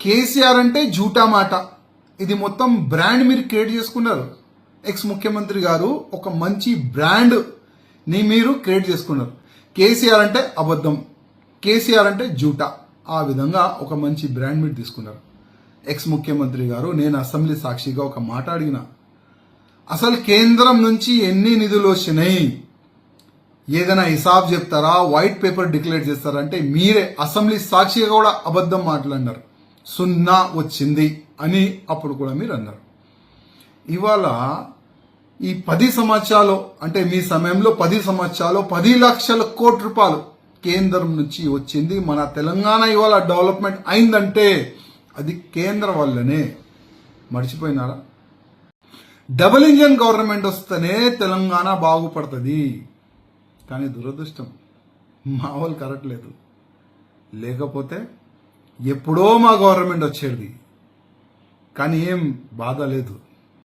కేసీఆర్ అంటే జూటా మాట. ఇది మొత్తం బ్రాండ్ మీరు క్రియేట్ చేసుకున్నారు. ఎక్స్ ముఖ్యమంత్రి గారు ఒక మంచి బ్రాండ్ ని మీరు క్రియేట్ చేసుకున్నారు. కేసీఆర్ అంటే అబద్ధం, కేసీఆర్ అంటే జూటా. ఆ విధంగా ఒక మంచి బ్రాండ్ మీరు తీసుకున్నారు. ఎక్స్ ముఖ్యమంత్రి గారు, నేను అసెంబ్లీ సాక్షిగా ఒక మాట అడిగిన, అసలు కేంద్రం నుంచి ఎన్ని నిధులు వచ్చినాయి, ఏదైనా హిసాబ్ చెప్తారా, వైట్ పేపర్ డిక్లేర్ చేస్తారా అంటే మీరే అసెంబ్లీ సాక్షిగా కూడా అబద్ధం మాట్లాడినారు. 0 వచ్చింది అని అప్పుడు కూడా మీరు అన్నారు. ఇవాళ ఈ 10 సంవత్సరాలు అంటే మీ సమయంలో 10 సంవత్సరాలు 10 లక్షల కోట్ల రూపాయలు కేంద్రం నుంచి వచ్చింది. మన తెలంగాణ ఇవాళ డెవలప్మెంట్ అయిందంటే అది కేంద్రం వల్లనే. మర్చిపోయినారా? డబుల్ ఇంజన్ గవర్నమెంట్ వస్తేనే తెలంగాణ బాగుపడుతుంది. కానీ దురదృష్టం మా వాళ్ళు కరట్లేదు. లేకపోతే ఎప్పుడో మా గవర్నమెంట్ వచ్చేది. కానీ ఏం బాధ లేదు.